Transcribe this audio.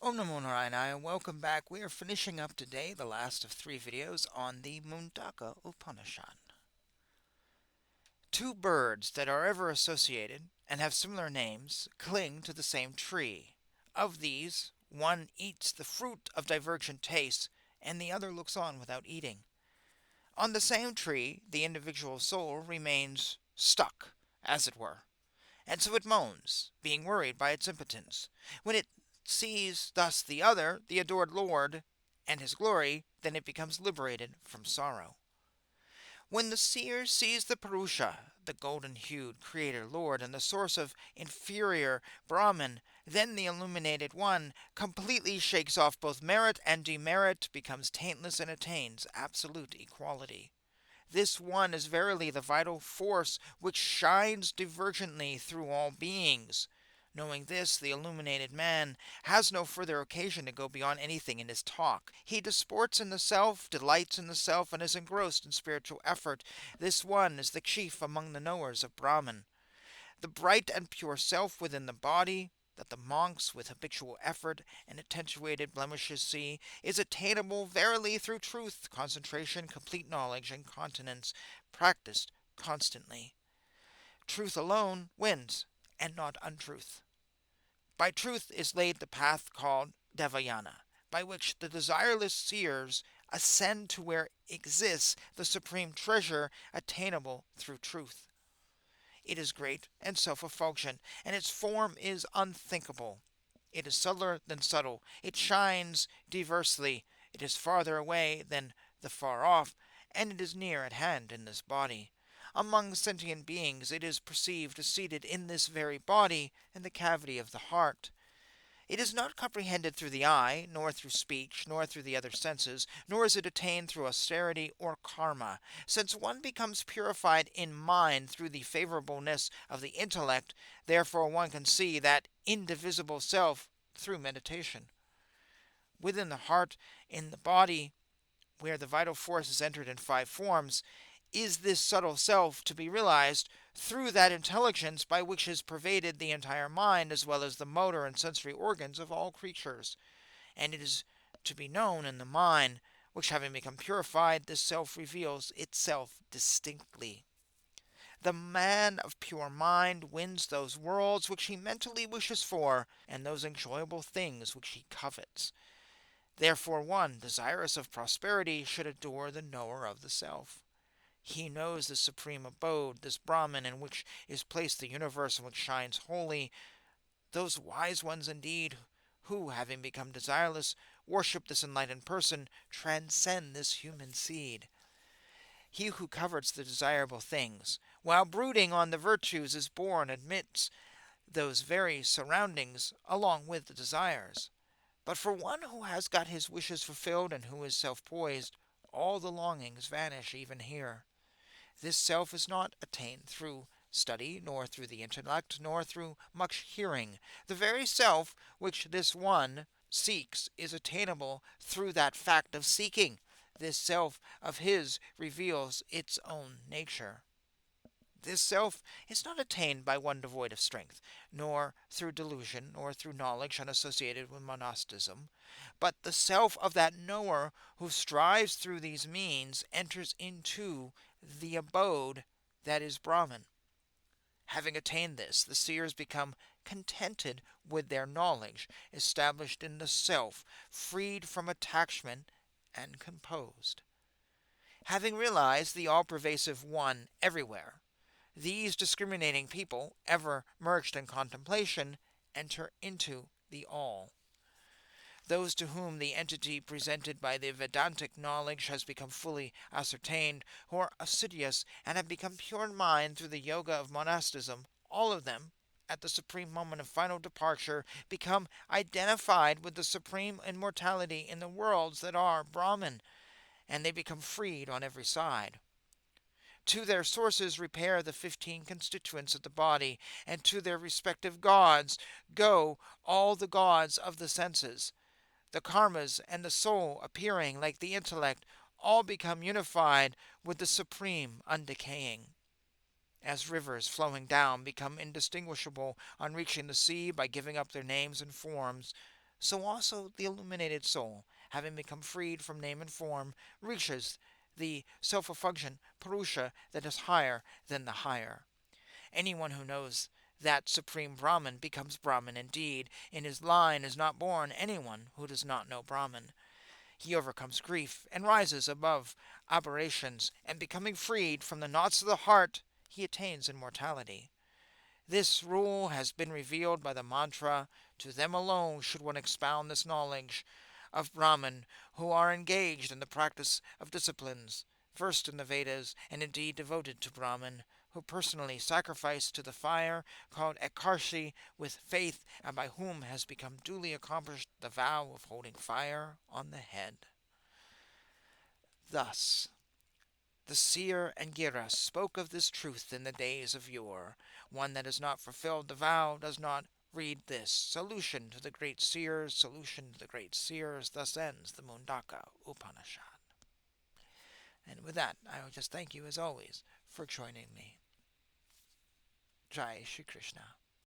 Om Namo Narayana and welcome back. We are finishing up today the last of three videos on the Mundaka Upanishad. Two birds that are ever associated and have similar names cling to the same tree. Of these, one eats the fruit of divergent tastes and the other looks on without eating. On the same tree, the individual soul remains stuck, as it were, and so it moans, being worried by its impotence. When it sees thus the other, the adored Lord, and his glory, then it becomes liberated from sorrow. When the seer sees the Purusha, the golden-hued Creator Lord and the source of inferior Brahman, then the illuminated one completely shakes off both merit and demerit, becomes taintless, and attains absolute equality. This one is verily the vital force which shines divergently through all beings. Knowing this, the illuminated man has no further occasion to go beyond anything in his talk. He disports in the self, delights in the self, and is engrossed in spiritual effort. This one is the chief among the knowers of Brahman. The bright and pure self within the body, that the monks with habitual effort and attenuated blemishes see, is attainable verily through truth, concentration, complete knowledge, and continence, practiced constantly. Truth alone wins, and not untruth. By truth is laid the path called Devayana, by which the desireless seers ascend to where exists the supreme treasure attainable through truth. It is great and self-effulgent, and its form is unthinkable. It is subtler than subtle. It shines diversely. It is farther away than the far off, and it is near at hand in this body. Among sentient beings it is perceived seated in this very body, in the cavity of the heart. It is not comprehended through the eye, nor through speech, nor through the other senses, nor is it attained through austerity or karma. Since one becomes purified in mind through the favorableness of the intellect, therefore one can see that indivisible self through meditation. Within the heart, in the body, where the vital force is entered in five forms, is this subtle self to be realized through that intelligence by which is pervaded the entire mind as well as the motor and sensory organs of all creatures. And it is to be known in the mind, which having become purified, this self reveals itself distinctly. The man of pure mind wins those worlds which he mentally wishes for, and those enjoyable things which he covets. Therefore one, desirous of prosperity, should adore the knower of the self. He knows the supreme abode, this Brahman in which is placed the universe and which shines holy. Those wise ones indeed, who, having become desireless, worship this enlightened person, transcend this human seed. He who covets the desirable things, while brooding on the virtues, is born amidst those very surroundings, along with the desires. But for one who has got his wishes fulfilled and who is self-poised, all the longings vanish even here. This self is not attained through study, nor through the intellect, nor through much hearing. The very self which this one seeks is attainable through that fact of seeking. This self of his reveals its own nature. This self is not attained by one devoid of strength, nor through delusion, nor through knowledge unassociated with monasticism, but the self of that knower who strives through these means enters into the abode that is Brahman. Having attained this, the seers become contented with their knowledge, established in the self, freed from attachment, and composed. Having realized the all-pervasive One everywhere, these discriminating people, ever merged in contemplation, enter into the All. Those to whom the entity presented by the Vedantic knowledge has become fully ascertained, who are assiduous and have become pure in mind through the yoga of monasticism, all of them, at the supreme moment of final departure, become identified with the supreme immortality in the worlds that are Brahman, and they become freed on every side. To their sources repair the 15 constituents of the body, and to their respective gods go all the gods of the senses. The karmas and the soul, appearing like the intellect, all become unified with the supreme undecaying. As rivers flowing down become indistinguishable on reaching the sea by giving up their names and forms, so also the illuminated soul, having become freed from name and form, reaches the self-effulgent Purusha that is higher than the higher. Anyone who knows that Supreme Brahman becomes Brahman indeed. In his line is not born anyone who does not know Brahman. He overcomes grief and rises above aberrations, and becoming freed from the knots of the heart, he attains immortality. This rule has been revealed by the mantra. To them alone should one expound this knowledge of Brahman who are engaged in the practice of disciplines, versed in the Vedas, and indeed devoted to Brahman, who personally sacrifice to the fire called Ekarshi with faith, and by whom has become duly accomplished the vow of holding fire on the head. Thus the seer Angira spoke of this truth in the days of yore. One that has not fulfilled the vow does not read this. Solution to the great seers, solution to the great seers. Thus ends the Mundaka Upanishad. And with that, I will just thank you as always for joining me. Jai Shri Krishna.